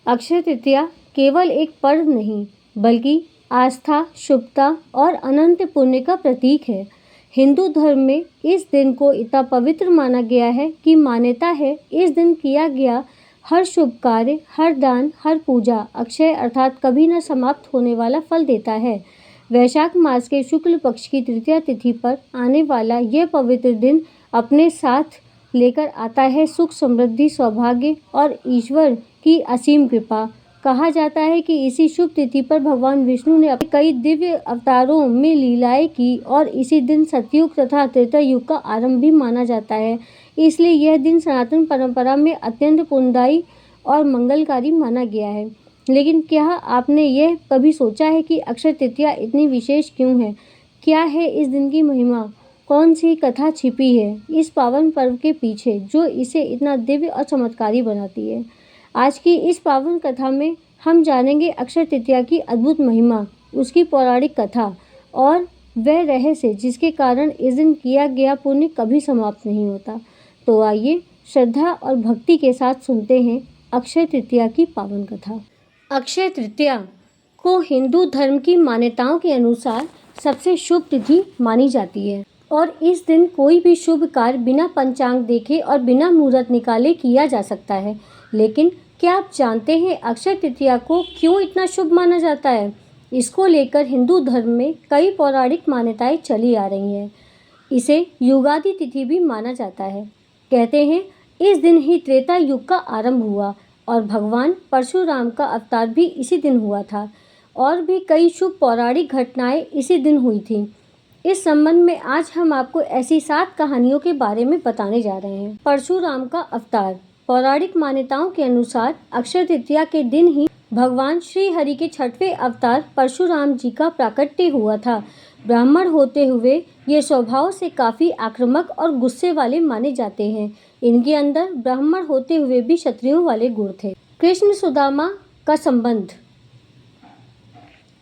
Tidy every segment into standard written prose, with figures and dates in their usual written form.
अक्षय तृतीया केवल एक पर्व नहीं बल्कि आस्था, शुभता और अनंत पुण्य का प्रतीक है। हिंदू धर्म में इस दिन को इतना पवित्र माना गया है कि मान्यता है इस दिन किया गया हर शुभ कार्य, हर दान, हर पूजा अक्षय अर्थात कभी न समाप्त होने वाला फल देता है। वैशाख मास के शुक्ल पक्ष की तृतीया तिथि पर आने वाला यह पवित्र दिन अपने साथ लेकर आता है सुख, समृद्धि, सौभाग्य और ईश्वर की असीम कृपा। कहा जाता है कि इसी शुभ तिथि पर भगवान विष्णु ने अपने कई दिव्य अवतारों में लीलाएं की और इसी दिन सतयुग तथा त्रेता युग का आरंभ भी माना जाता है। इसलिए यह दिन सनातन परंपरा में अत्यंत पुण्यदायी और मंगलकारी माना गया है। लेकिन क्या आपने यह कभी सोचा है कि अक्षय तृतीया इतनी विशेष क्यों है? क्या है इस दिन की महिमा? कौन सी कथा छिपी है इस पावन पर्व के पीछे जो इसे इतना दिव्य और चमत्कारी बनाती है? आज की इस पावन कथा में हम जानेंगे अक्षय तृतीया की अद्भुत महिमा, उसकी पौराणिक कथा और वह रहस्य जिसके कारण इस दिन किया गया पुण्य कभी समाप्त नहीं होता। तो आइए श्रद्धा और भक्ति के साथ सुनते हैं अक्षय तृतीया की पावन कथा। अक्षय तृतीया को हिंदू धर्म की मान्यताओं के अनुसार सबसे शुभ तिथि मानी जाती है और इस दिन कोई भी शुभ कार्य बिना पंचांग देखे और बिना मुहूर्त निकाले किया जा सकता है। लेकिन क्या आप जानते हैं अक्षय तृतीया को क्यों इतना शुभ माना जाता है? इसको लेकर हिंदू धर्म में कई पौराणिक मान्यताएं चली आ रही हैं। इसे युगादि तिथि भी माना जाता है। कहते हैं इस दिन ही त्रेता युग का आरंभ हुआ और भगवान परशुराम का अवतार भी इसी दिन हुआ था और भी कई शुभ पौराणिक घटनाएं इसी दिन हुई थी। इस संबंध में आज हम आपको ऐसी 7 कहानियों के बारे में बताने जा रहे हैं। परशुराम का अवतार। पौराणिक मान्यताओं के अनुसार अक्षय तृतीया के दिन ही भगवान श्री हरि के 6वें अवतार परशुराम जी का प्राकट्य हुआ था। ब्राह्मण होते हुए ये स्वभाव से काफी आक्रामक और गुस्से वाले माने जाते हैं। इनके अंदर ब्राह्मण होते हुए भी क्षत्रियों वाले गुण थे। कृष्ण सुदामा का संबंध।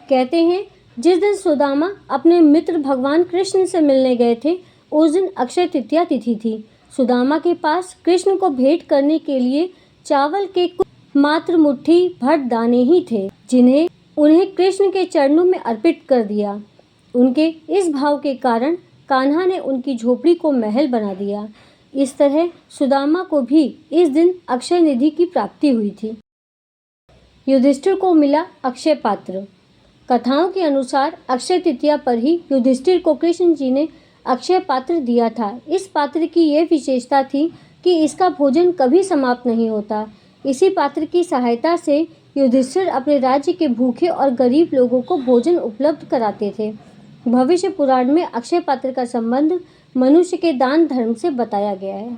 कहते हैं जिस दिन सुदामा अपने मित्र भगवान कृष्ण से मिलने गए थे उस दिन अक्षय तृतीया तिथि थी। सुदामा के पास कृष्ण को भेंट करने के लिए चावल के कुछ मात्र मुट्ठी भर दाने ही थे जिन्हें उन्हें कृष्ण के चरणों में अर्पित कर दिया। उनके इस भाव के कारण कान्हा ने उनकी झोपड़ी को महल बना दिया। इस तरह सुदामा को भी इस दिन अक्षय निधि की प्राप्ति हुई थी। युधिष्ठिर को मिला अक्षय पात्र। कथाओं के अनुसार अक्षय तृतीया पर ही युधिष्ठिर को कृष्ण जी ने अक्षय पात्र दिया था। इस पात्र की यह विशेषता थी कि इसका भोजन कभी समाप्त नहीं होता। इसी पात्र की सहायता से युधिष्ठिर अपने राज्य के भूखे और गरीब लोगों को भोजन उपलब्ध कराते थे। भविष्य पुराण में अक्षय पात्र का संबंध मनुष्य के दान धर्म से बताया गया है।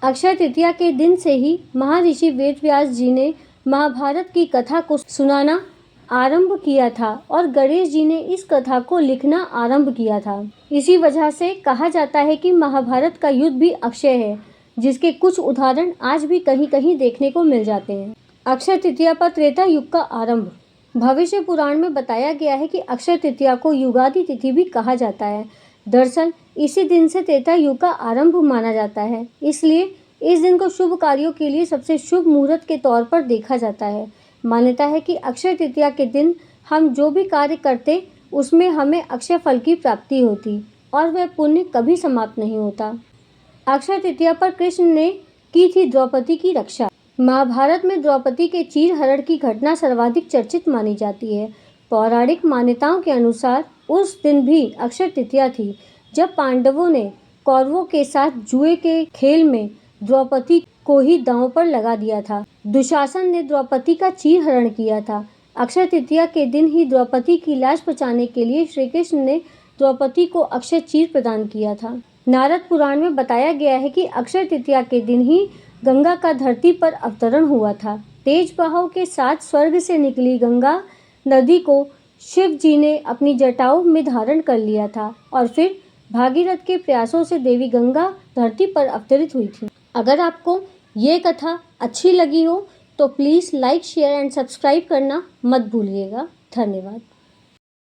अक्षय तृतीया के दिन से ही महर्षि वेदव्यास जी ने महाभारत की कथा को सुनाना आरंभ किया था और गणेश जी ने इस कथा को लिखना आरंभ किया था। इसी वजह से कहा जाता है कि महाभारत का युद्ध भी अक्षय है, जिसके कुछ उदाहरण आज भी कहीं कहीं देखने को मिल जाते हैं। अक्षय तृतीया पर त्रेता युग का आरंभ। भविष्य पुराण में बताया गया है कि अक्षय तृतीया को युगादि तिथि भी कहा जाता है। दरअसल इसी दिन से त्रेता युग का आरंभ माना जाता है, इसलिए इस दिन को शुभ कार्यों के लिए सबसे शुभ मुहूर्त के तौर पर देखा जाता है। मान्यता है कि अक्षय तृतीया के दिन हम जो भी कार्य करते उसमें हमें अक्षय फल की प्राप्ति होती और वह पुण्य कभी समाप्त नहीं होता। अक्षय तृतीया पर कृष्ण ने की थी द्रौपदी की रक्षा। महाभारत में द्रौपदी के चीरहरण की घटना सर्वाधिक चर्चित मानी जाती है। पौराणिक मान्यताओं के अनुसार उस दिन भी अक्षय तृतीया थी जब पांडवों ने कौरवों के साथ जुए के खेल में द्रौपदी को ही दांव पर लगा दिया था। दुशासन ने द्रौपदी का चीरहरण किया था। अक्षय तृतीया के दिन ही द्रौपदी की लाश बचाने के लिए श्री कृष्ण ने द्रौपदी को अक्षय चीर प्रदान किया था। नारद पुराण में बताया गया है कि अक्षय तृतीया के दिन ही गंगा का धरती पर अवतरण हुआ था। तेज बहाव के साथ स्वर्ग से निकली गंगा नदी को शिव जी ने अपनी जटाओं में धारण कर लिया था और फिर भागीरथ के प्रयासों से देवी गंगा धरती पर अवतरित हुई थी। अगर आपको ये कथा अच्छी लगी हो तो please like, share and subscribe करना मत भूलिएगा। धन्यवाद।